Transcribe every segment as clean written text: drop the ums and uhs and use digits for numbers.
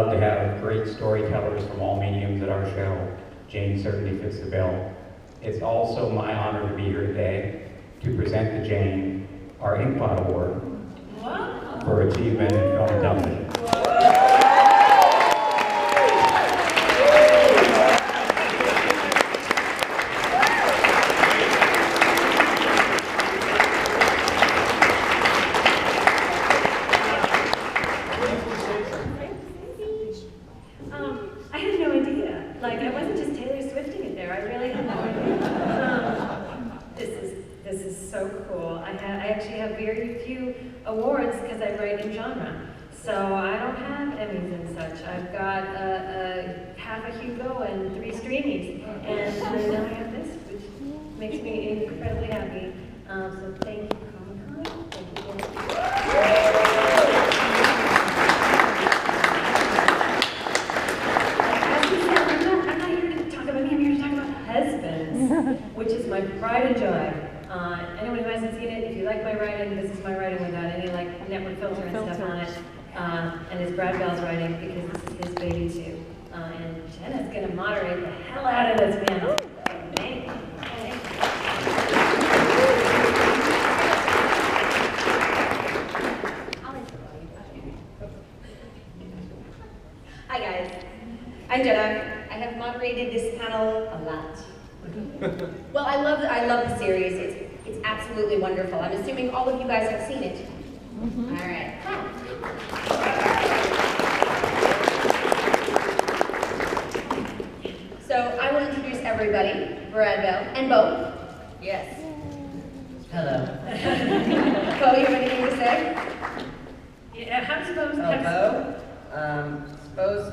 love to have great storytellers from all mediums at our show. Jane certainly fits the bill. It's also my honor to be here today to present to Jane our Inkpot Award for achievement in film and television. I had no idea. Like, I wasn't just Taylor Swifting it there. I really had no idea. This is so cool. I actually have very few awards because I write in genre. So I don't have Emmys and such. I've got half a Hugo and 3 Streamies. And now I have this, which makes me incredibly happy. So thank you, Comic-Con. Thank you. Which is my pride and joy. Anyone who hasn't seen it, if you like my writing, this is my writing without any like network filter and stuff on it. And it's Brad Bell's writing because this is his baby too. And Jenna's gonna moderate the hell out of this panel. Hi guys, I'm Jenna. I have moderated this panel a lot. Well, I love the series. It's absolutely wonderful. I'm assuming all of you guys have seen it. All right. So I will introduce everybody. Brad Bell and Bo. Yes. Hello. Bo, you have anything to say? Yeah, how does Bo? Suppose,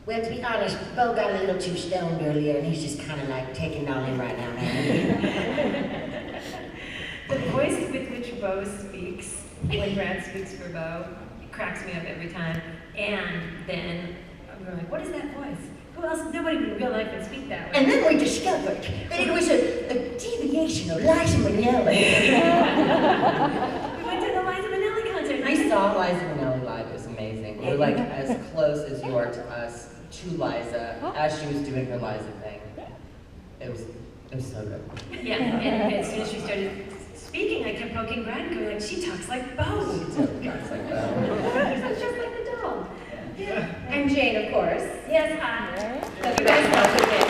well, to be honest, Bo got a little too stoned earlier, and he's just kind of like taking on him right now. The voice with which Bo speaks, when Brad speaks for Bo, it cracks me up every time. And then I'm like, what is that voice? Who else? Nobody in real life would speak that way. And then we discovered that it was a deviation of Liza Minnelli. We went to the Liza Minnelli concert. We saw Liza Minnelli live. It was amazing. We were like as close as you are to us, to Liza, as she was doing her Liza thing. It was so good. Yeah, and as soon as she started speaking, I kept poking Brad and going like, she talks like Bo. She talks like that. Sounds just like the doll. Yeah. And Jane, of course. Yes, hi. So you guys know Jane.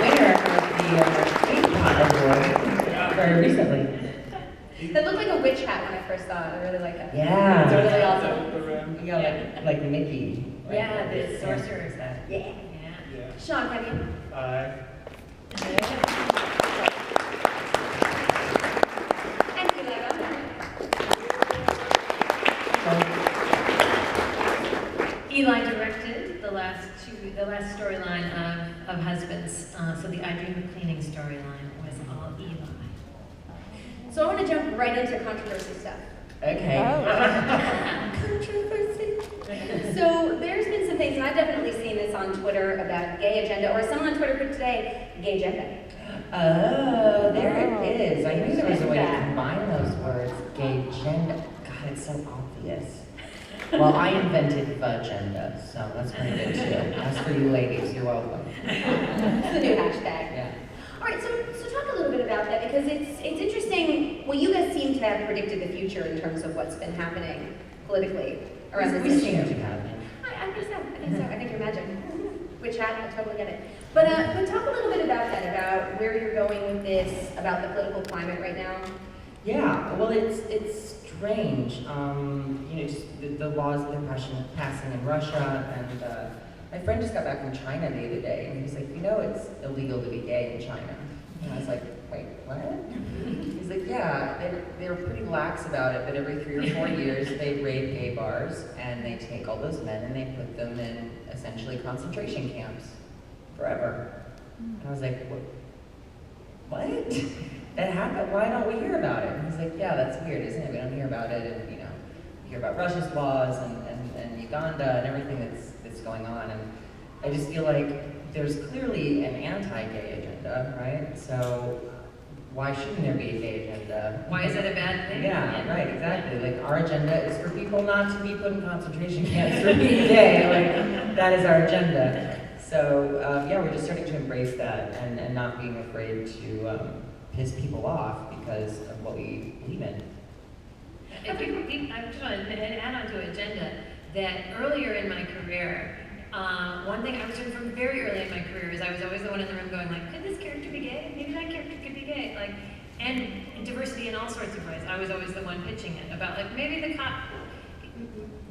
Winner of the Inkpot Award very recently. That looked like a witch hat when I first saw it. I really like that. Yeah. It's really awesome. You got like Mickey. Right? Yeah, the sorcerer's hat. Yeah. Yeah. Sean, have you? And you, Lego. Eli directed the last storyline of Husbands. So the I Dream of Cleaning storyline was all Eli. So I want to jump right into controversy stuff. Okay. Controversy. So there's been some things, and I've definitely seen this on Twitter about gay agenda, or someone on Twitter put today, gay agenda. Oh, there it is. I knew there was a way to combine those words. Gay agenda. God, it's so obvious. Well, I invented agenda, so that's pretty good too. As for you ladies, you're welcome. It's the new hashtag. Yeah. All right, so talk a little bit about that, because it's interesting. Well, you guys seem to have predicted the future in terms of what's been happening politically around this We issue. seem to have. I think so. I think you're magic. Which I totally get it. But talk a little bit about that, about where you're going with this, about the political climate right now. Yeah, well, it's strange. You know, just the laws that they're passing in Russia, and my friend just got back from China the other day, and he was like, you know, it's illegal to be gay in China. And I was like, wait, what? He's like, yeah, they're pretty lax about it, but every 3 or 4 years they raid gay bars, and they take all those men and they put them in essentially concentration camps forever. And I was like, what? That happened? Why don't we hear about it? And he's like, yeah, that's weird, isn't it? We don't hear about it, and you know, we hear about Russia's laws and Uganda and everything that's going on, and I just feel like there's clearly an anti-gay agenda, right? So why shouldn't there be a gay agenda? Why is that a bad thing? Yeah, right, exactly. Like, our agenda is for people not to be put in concentration camps for being gay. Like, that is our agenda. So, yeah, we're just starting to embrace that and not being afraid to piss people off because of what we believe in. I just want to add on to agenda that earlier in my career, one thing I was doing from very early in my career is I was always the one in the room going like, could this character be gay? Maybe that character could be gay. Like, and diversity in all sorts of ways. I was always the one pitching it about like maybe the cop,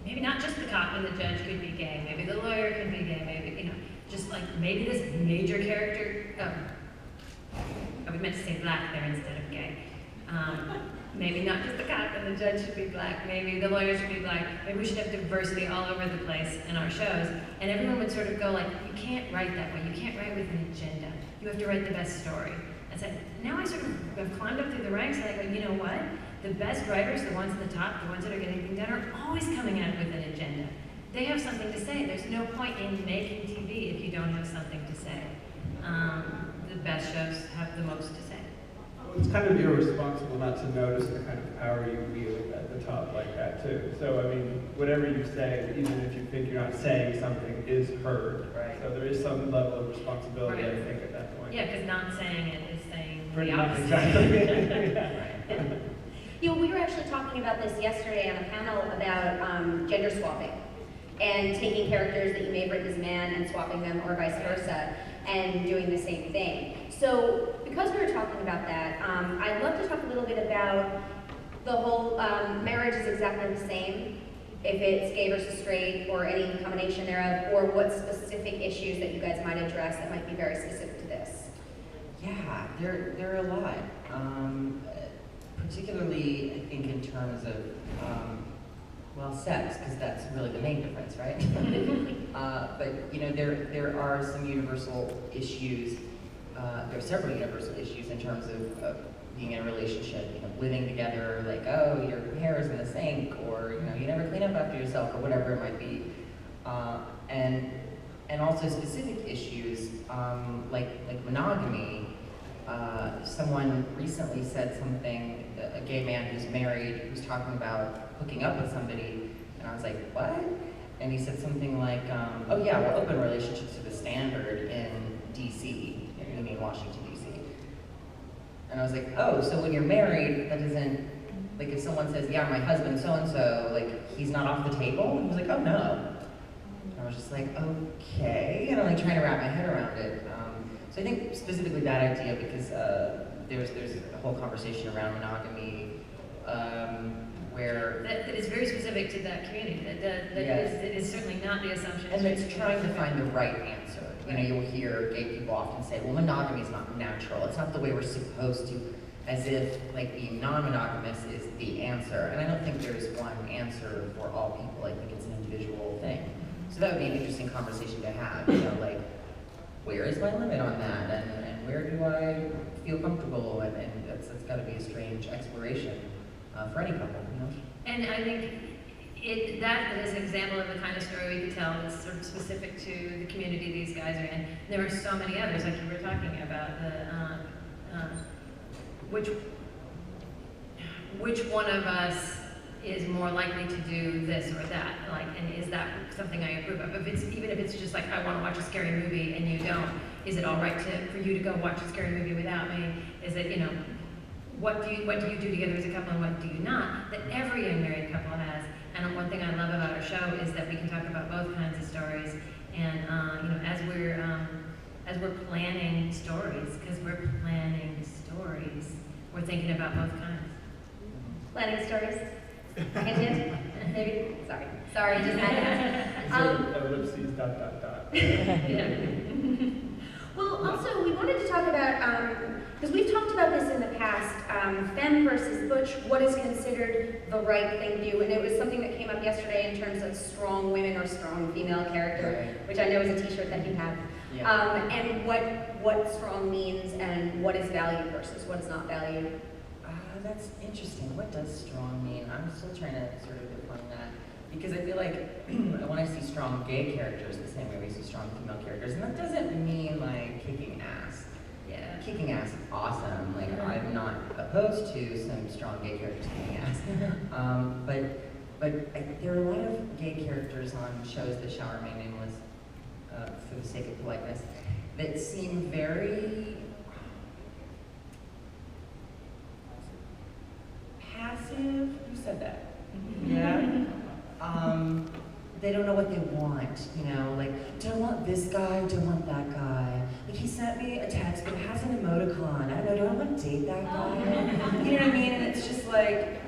maybe not just the cop and the judge could be gay. Maybe the lawyer could be gay. Maybe, you know, just like maybe this major character. I meant to say black there instead of gay. Maybe not just the cop and the judge should be black. Maybe the lawyer should be black. Maybe we should have diversity all over the place in our shows. And everyone would sort of go like, you can't write that way. You can't write with an agenda. You have to write the best story. I said, now I sort of have climbed up through the ranks and I go, you know what? The best writers, the ones at the top, the ones that are getting things done, are always coming at it with an agenda. They have something to say. There's no point in making TV if you don't have something to say. The best shows have the most to say. Well, it's kind of irresponsible not to notice the kind of power you wield at the top like that too. So I mean, whatever you say, even if you think you're not saying something, is heard. Right. So there is some level of responsibility, Right. I think, at that point. Yeah, because not saying it is saying Pretty the much, opposite. exactly. Yeah. You know, we were actually talking about this yesterday on a panel about gender swapping and taking characters that you may have written as a man and swapping them or vice versa and doing the same thing. So because we were talking about that, I'd love to talk a little bit about the whole marriage is exactly the same, if it's gay versus straight or any combination thereof, or what specific issues that you guys might address that might be very specific to this. Yeah, there are a lot. Particularly, I think, in terms of, well, sex, because that's really the main difference, right? But, you know, there are some universal issues, there are several universal issues in terms of being in a relationship, you know, living together, like, oh, your hair is in the sink, or, you know, you never clean up after yourself, or whatever it might be. And also specific issues, like monogamy. Someone recently said something, a gay man who's married, who's talking about hooking up with somebody, and I was like, what? And he said something like, oh yeah, well, open relationships are the standard in DC, you mean Washington, DC. And I was like, oh, so when you're married, that doesn't, like if someone says, yeah, my husband so-and-so, like, he's not off the table? And he was like, oh no. And I was just like, okay, and I'm like trying to wrap my head around it. So I think specifically that idea, because there's a whole conversation around monogamy, where That is very specific to that community. That Yes. it is certainly not the assumption. and it's trying to find the right answer. You know, you'll hear gay people often say, well, monogamy is not natural. It's not the way we're supposed to, as if like being non-monogamous is the answer. And I don't think there's one answer for all people. I think it's an individual thing. So that would be an interesting conversation to have. You know, like, where is my limit on that, and where do I feel comfortable, and that's got to be a strange exploration for any couple, you know? And I think that is an example of the kind of story we could tell that's sort of specific to the community these guys are in. There are so many others, like you were talking about, which one of us is more likely to do this or that, like, and is that something I approve of? Even if it's just like, I want to watch a scary movie and you don't, is it all right for you to go watch a scary movie without me? Is it, you know, what do you do together as a couple and what do you not? That every young married couple has. And one thing I love about our show is that we can talk about both kinds of stories. And you know, as we're planning stories, because we're planning stories, we're thinking about both kinds. Planning stories? Hint, maybe? Sorry, just had to ask. Ellipses, ... Yeah. Well, also, we wanted to talk about, because we've talked about this in the past, femme versus butch, what is considered the right thing to do, and it was something that came up yesterday in terms of strong women or strong female character, Right. which I know is a t-shirt that you have, Yeah. and what strong means and what is valued versus what is not valued. That's interesting. What does strong mean? I'm still trying to sort of define that. Because I feel like when I see strong gay characters, the same way we see strong female characters, and that doesn't mean like kicking ass. Yeah. Kicking ass is awesome. Like, I'm not opposed to some strong gay characters kicking ass. There are a lot of gay characters on shows that shall remain nameless, for the sake of politeness, that seem very passive. Who said that? Yeah. They don't know what they want, you know, like, do I want this guy, do I want that guy? Like, he sent me a text that has an emoticon, I don't know, do I want to date that guy? You know what I mean? And it's just like,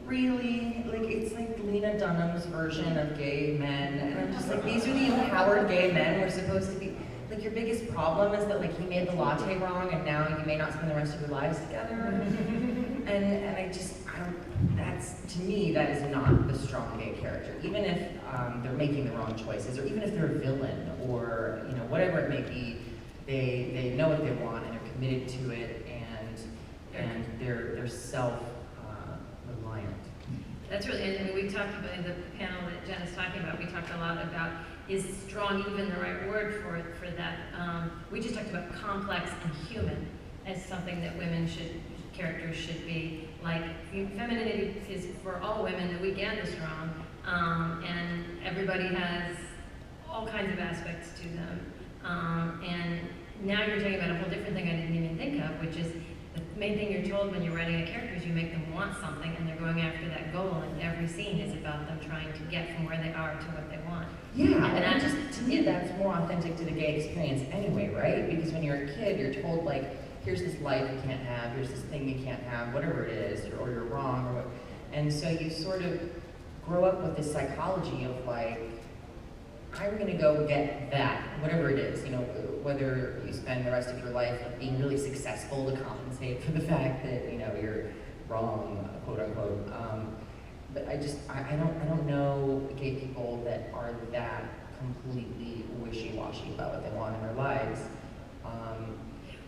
really, like, it's like Lena Dunham's version of gay men, and I'm just like, these are the empowered gay men we're supposed to be. Like, your biggest problem is that, like, he made the latte wrong, and now you may not spend the rest of your lives together. And I don't, that's, to me, that is not the strong gay character. Even if they're making the wrong choices, or even if they're a villain, or, you know, whatever it may be, they know what they want, and they're committed to it, and they're self-reliant. That's really, I mean, we talked about in the panel that Jen is talking about, we talked a lot about, is strong even the right word for that? We just talked about complex and human as something that characters should be. Like, femininity is for all women, the weak and the strong, and everybody has all kinds of aspects to them. And now you're talking about a whole different thing I didn't even think of, which is the main thing you're told when you're writing a character is you make them want something, and they're going after that goal, and every scene is about them trying to get from where they are to what they want. Yeah, and just, to me, that's more authentic to the gay experience anyway, right? Because when you're a kid, you're told, like, here's this life you can't have, here's this thing you can't have, whatever it is, or you're wrong, or what. And so you sort of grow up with this psychology of, like, I'm gonna go get that, whatever it is, you know, whether you spend the rest of your life being really successful to compensate for the fact that, you know, you're wrong, quote unquote. But I don't know gay people that are that completely wishy-washy about what they want in their lives.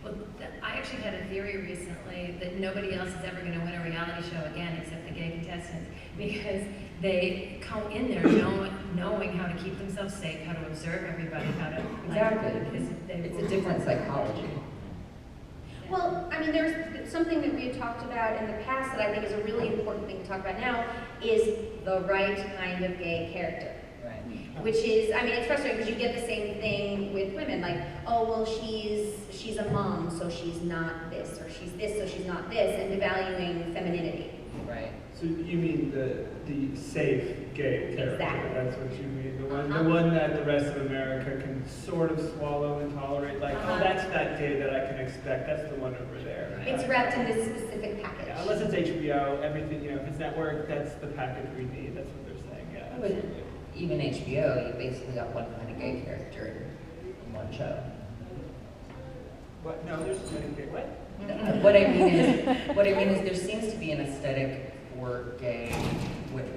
Well, I actually had a theory recently that nobody else is ever going to win a reality show again except the gay contestants, because they come in there knowing how to keep themselves safe, how to observe everybody, how to... Exactly. It's a different psychology. Well, I mean, there's something that we had talked about in the past that I think is a really important thing to talk about now, is the right kind of gay character. Right. Which is, I mean, it's frustrating because you get the same thing with women, like, oh, well, she's a mom, so she's not this, or she's this, so she's not this, and devaluing femininity. Right. So you mean the safe gay character? Exactly. That's what you mean. The one that the rest of America can sort of swallow and tolerate. Like, oh, that's that gay that I can expect. That's the one over there. Right? It's wrapped in this specific package. Yeah, unless it's HBO, everything, you know, if it's network, that's the package we need. That's what they're saying. Yeah. But even HBO, you basically got one kind of gay character in one show. What? No, there's so many gay. What? What I mean is there seems to be an aesthetic for gay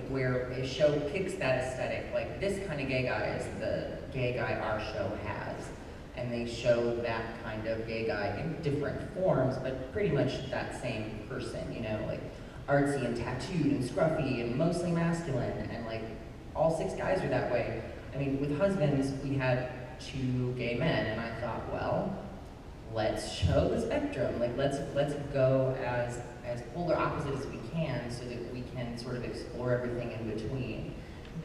where a show picks that aesthetic. Like, this kind of gay guy is the gay guy our show has. And they show that kind of gay guy in different forms, but pretty much that same person, you know, like artsy and tattooed and scruffy and mostly masculine, and like all 6 guys are that way. I mean, with Husbands, we had 2 gay men, and I thought, well, let's show the spectrum. Like, let's go as polar opposite as we can, so that we can sort of explore everything in between.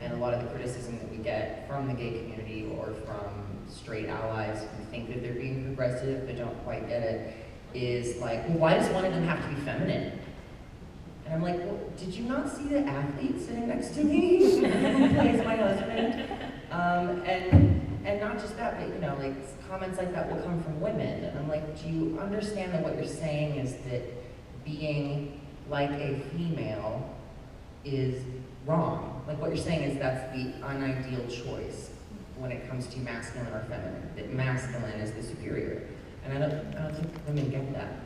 And a lot of the criticism that we get from the gay community or from straight allies who think that they're being progressive but don't quite get it is like, well, why does one of them have to be feminine? And I'm like, well, did you not see the athlete sitting next to me who plays my husband? And not just that, but, you know, like, comments like that will come from women. And I'm like, do you understand that what you're saying is that being like a female is wrong? Like, what you're saying is that's the unideal choice when it comes to masculine or feminine, that masculine is the superior. And I don't think women get that.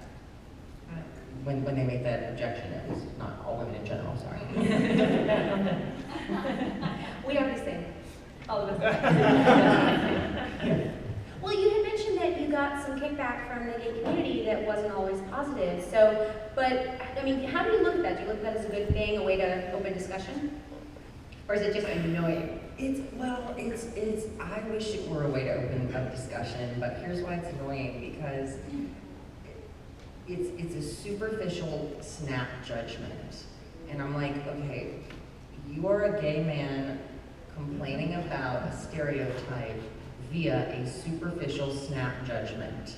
When they make that objection, at least not all women in general, sorry. We are the same. All of us. Well, you had mentioned that you got some kickback from the gay community that wasn't always positive. So, but, I mean, how do you look at that? Do you look at that as a good thing, a way to open discussion? Or is it just annoying? I wish it were a way to open up discussion, but here's why it's annoying, because it's a superficial snap judgment. And I'm like, okay, you are a gay man complaining about a stereotype via a superficial snap judgment.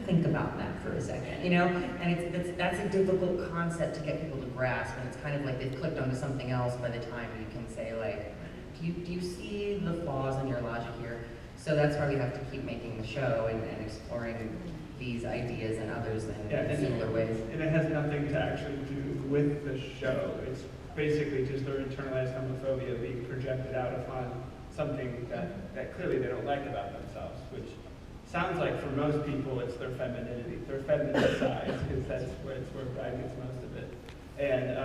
Think about that for a second, you know? And that's a difficult concept to get people to grasp, and it's kind of like they've clicked onto something else by the time you can say, like, do you see the flaws in your logic here? So that's why we have to keep making the show and exploring these ideas and others in similar ways. And it has nothing to actually do with the show. It's basically just their internalized homophobia being projected out upon something that clearly they don't like about themselves, which sounds like for most people it's their femininity, their feminine side, because that's where Brad gets most of it. And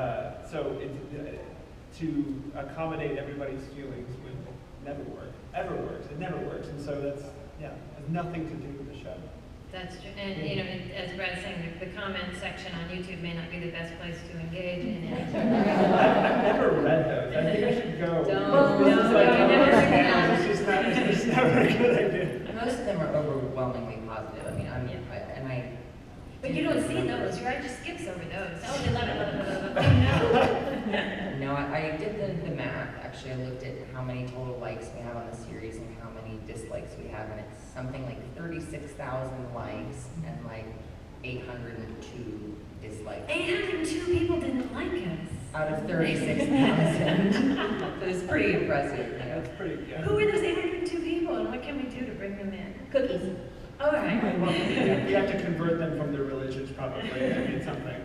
so to accommodate everybody's feelings would never work, ever works. It never works, and so that's has nothing to do with the show. That's true, and you know, as Brad's saying, the comment section on YouTube may not be the best place to engage in it. I've never read those. I think I should go. Don't, This no, is like no, one of never those read channels, it's just never a good idea. Most of them are overwhelmingly positive. I mean, But you don't see those, right? Just skips over those. Oh, they love it, love it. No, I did the math. Actually, I looked at how many total likes we have on the series and how many dislikes we have, and it's something like 36,000 likes and like 802 dislikes. 802 people didn't like us. Out of 36,000. So it's pretty impressive, you know. That's pretty, yeah. Who are those 802 people, and what can we do to bring them in? Cookies. All right. Well, you have to convert them from their religions probably to mean something.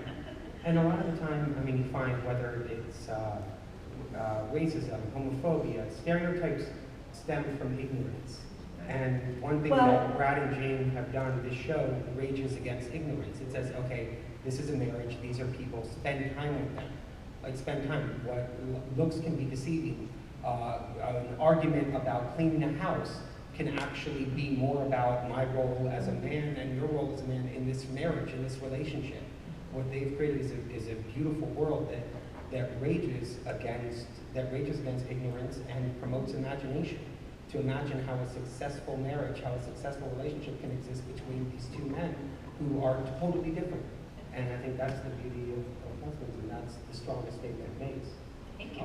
And a lot of the time, I mean, you find whether it's racism, homophobia, stereotypes stem from ignorance. And one thing that Brad and Jane have done, this show rages against ignorance. It says, okay, this is a marriage, these are people, spend time with them. Like, spend time. What looks can be deceiving. An argument about cleaning a house can actually be more about my role as a man and your role as a man in this marriage, in this relationship. What they've created is a beautiful world that rages against ignorance and promotes imagination. To imagine how a successful marriage, how a successful relationship can exist between these two men who are totally different. And I think that's the beauty of husbands, and that's the strongest statement it makes. Thank you.